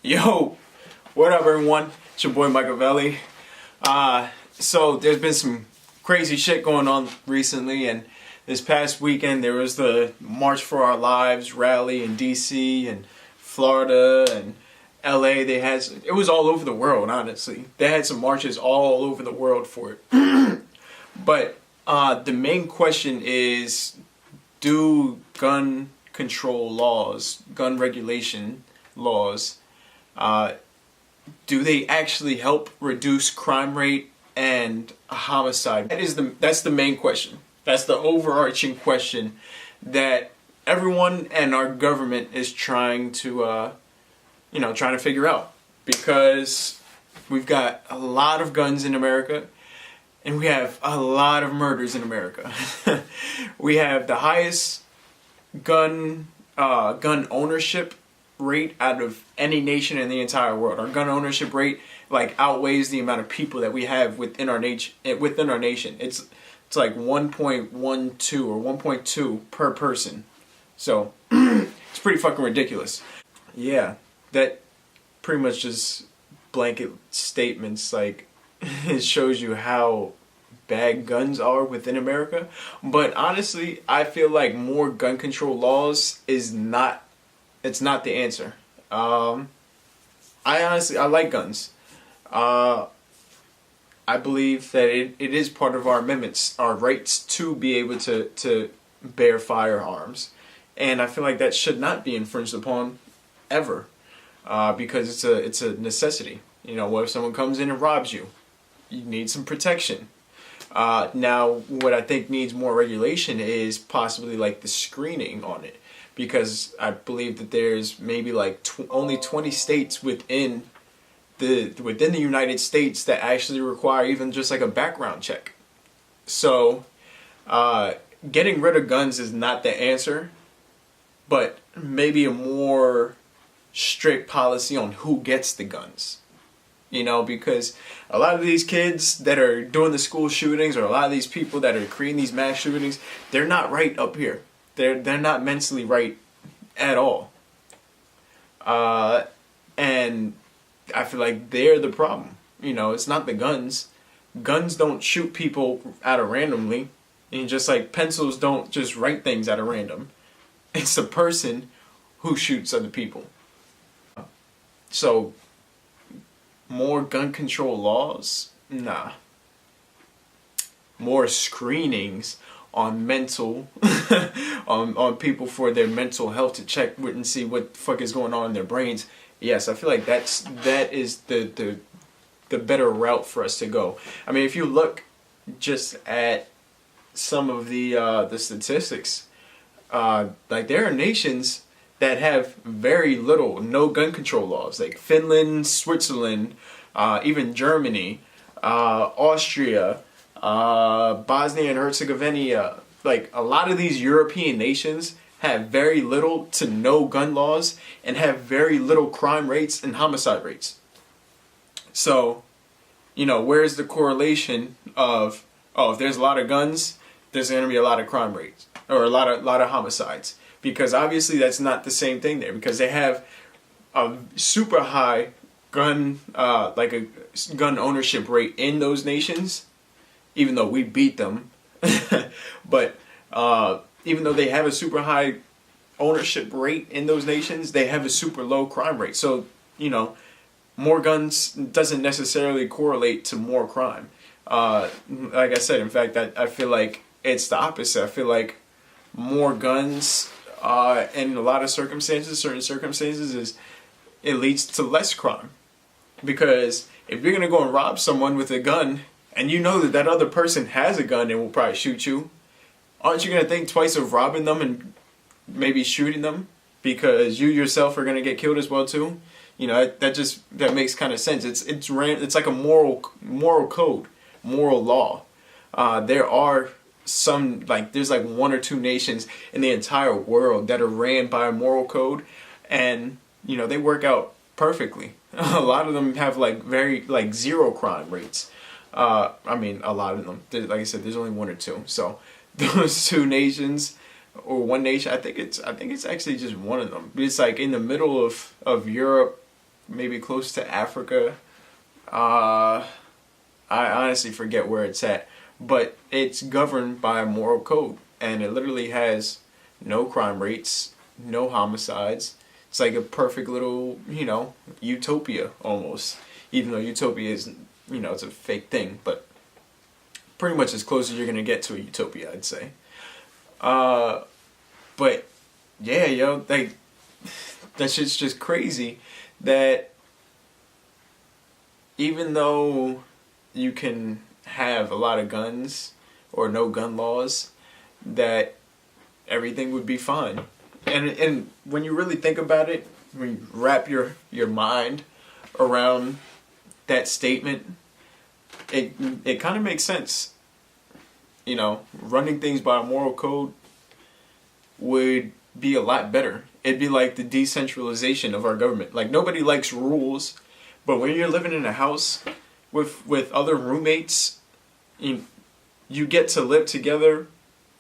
Yo, what up everyone? It's your boy Machiavelli. So there's been some crazy shit going on recently, and this past weekend there was the March for Our Lives rally in DC and Florida and LA. It was all over the world, honestly. They had some marches all over the world for it. But the main question is, do gun control laws, gun regulation laws, do they actually help reduce crime rate and homicide? That's the main question. That's the overarching question that everyone and our government is trying to figure out, because we've got a lot of guns in America and we have a lot of murders in America. We have the highest gun ownership rate out of any nation in the entire world. Our gun ownership rate outweighs the amount of people that we have within our nation. It's like 1.12 or 1.2 per person. So it's pretty fucking ridiculous. Yeah, that pretty much just blanket statements. It shows you how bad guns are within America. But honestly, I feel like more gun control laws is not the answer. I like guns. I believe that it is part of our amendments, our rights to be able to bear firearms. And I feel like that should not be infringed upon ever, because it's a necessity. What if someone comes in and robs you? You need some protection. Now, what I think needs more regulation is possibly the screening on it, because I believe that there's maybe only 20 states within the United States that actually require even just a background check. So, getting rid of guns is not the answer, but maybe a more strict policy on who gets the guns. Because a lot of these kids that are doing the school shootings, or a lot of these people that are creating these mass shootings, they're not right up here. They're not mentally right at all. And I feel like they're the problem. It's not the guns. Guns don't shoot people out of randomly. And just like pencils don't just write things out of random. It's the person who shoots other people. So, more gun control laws? Nah. More screenings on mental on people for their mental health, to check and see what the fuck is going on in their brains. Yes, I feel like that is the better route for us to go. I mean, if you look just at some of the statistics, there are nations that have very no gun control laws, like Finland, Switzerland, even Germany, Austria, Bosnia and Herzegovina. A lot of these European nations have very little to no gun laws and have very little crime rates and homicide rates. So, where's the correlation of, if there's a lot of guns, there's going to be a lot of crime rates or a lot of homicides? Because obviously that's not the same thing there, because they have a super high gun gun ownership rate in those nations, even though we beat them. But even though they have a super high ownership rate in those nations, they have a super low crime rate. So, more guns doesn't necessarily correlate to more crime. Like I said, in fact, I feel like it's the opposite. I feel like more guns, in a lot of certain circumstances, it leads to less crime. Because if you're going to go and rob someone with a gun, and you know that other person has a gun and will probably shoot you, aren't you going to think twice of robbing them and maybe shooting them? Because you yourself are going to get killed as well too. That makes kind of sense. It's like a moral code, moral law. There are there's one or two nations in the entire world that are ran by a moral code, and they work out perfectly. A lot of them have very zero crime rates. I mean, a lot of them. Like I said, there's only one or two. So those two nations, or one nation, I think it's actually just one of them. It's in the middle of Europe, maybe close to Africa. I honestly forget where it's at, but it's governed by a moral code, and it literally has no crime rates, no homicides. It's like a perfect little, utopia almost. Even though utopia is, it's a fake thing, but pretty much as close as you're gonna get to a utopia, I'd say. But yeah, yo, like that shit's just crazy that even though you can have a lot of guns or no gun laws, that everything would be fine. And when you really think about it, when you wrap your mind around that statement, it kind of makes sense. Running things by a moral code would be a lot better. It'd be like the decentralization of our government. Like, nobody likes rules, but when you're living in a house with other roommates, you get to live together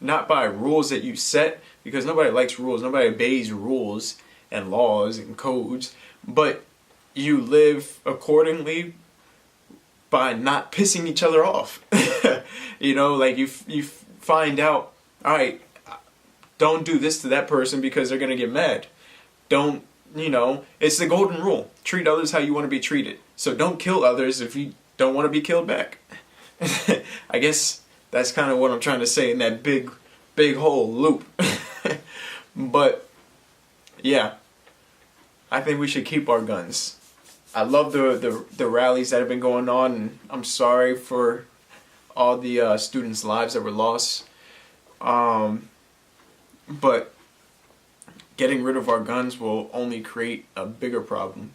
not by rules that you set, because nobody likes rules, nobody obeys rules and laws and codes, but you live accordingly by not pissing each other off. Like you find out, all right, don't do this to that person because they're gonna get mad. Don't, it's the golden rule. Treat others how you want to be treated. So don't kill others if you don't want to be killed back. I guess that's kind of what I'm trying to say in that big whole loop. But yeah, I think we should keep our guns. I love the rallies that have been going on, and I'm sorry for all the students' lives that were lost. But getting rid of our guns will only create a bigger problem.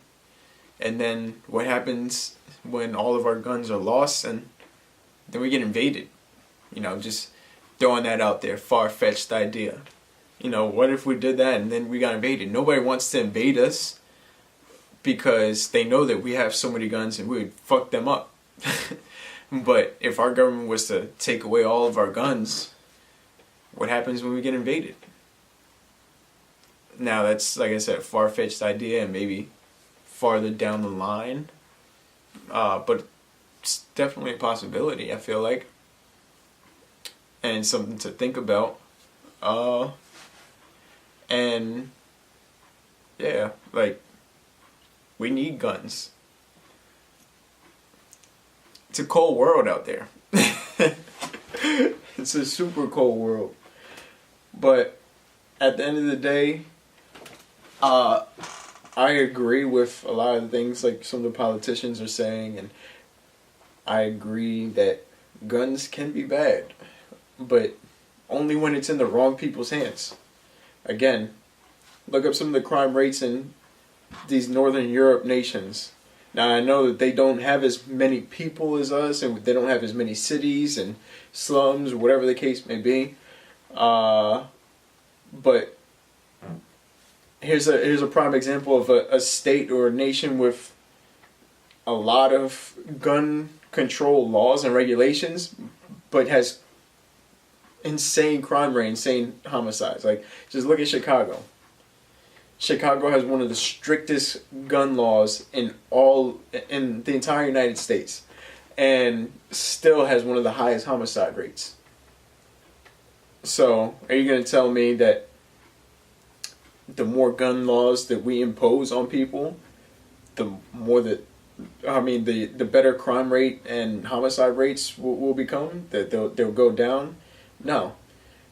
And then what happens when all of our guns are lost, and then we get invaded? Just throwing that out there, far-fetched idea. What if we did that and then we got invaded? Nobody wants to invade us because they know that we have so many guns and we would fuck them up. But if our government was to take away all of our guns, what happens when we get invaded? Now, that's, like I said, a far-fetched idea and maybe farther down the line. But it's definitely a possibility, I feel like. And something to think about. And yeah, like, we need guns. It's a cold world out there. It's a super cold world. But at the end of the day, I agree with a lot of the things like some of the politicians are saying, and I agree that guns can be bad, but only when it's in the wrong people's hands. Again, look up some of the crime rates in these Northern Europe nations. Now, I know that they don't have as many people as us, and they don't have as many cities and slums, or whatever the case may be. But here's a prime example of a state or a nation with a lot of gun control laws and regulations, but has insane crime rate, insane homicides. Like, just look at Chicago. Chicago has one of the strictest gun laws in the entire United States, and still has one of the highest homicide rates. So, are you going to tell me that the more gun laws that we impose on people, the better crime rate and homicide rates will become? That they'll go down? No,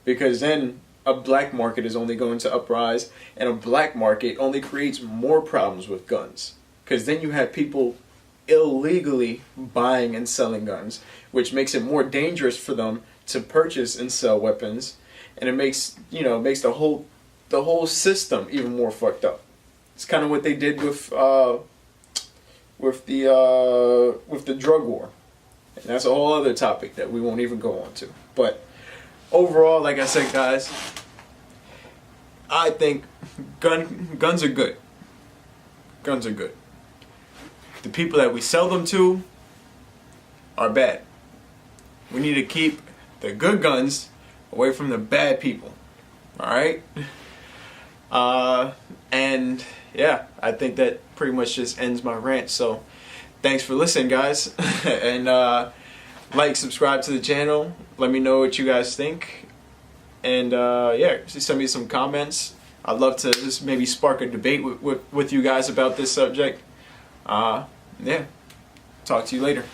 because then a black market is only going to uprise, and a black market only creates more problems with guns. Because then you have people illegally buying and selling guns, which makes it more dangerous for them to purchase and sell weapons, and it makes the whole system even more fucked up. It's kind of what they did with the drug war, and that's a whole other topic that we won't even go on to. But overall, like I said, guys, I think guns are good. Guns are good. The people that we sell them to are bad. We need to keep the good guns away from the bad people. Alright? And yeah, I think that pretty much just ends my rant. So thanks for listening, guys. And like, subscribe to the channel. Let me know what you guys think. And yeah, just send me some comments. I'd love to just maybe spark a debate with you guys about this subject. Yeah, talk to you later.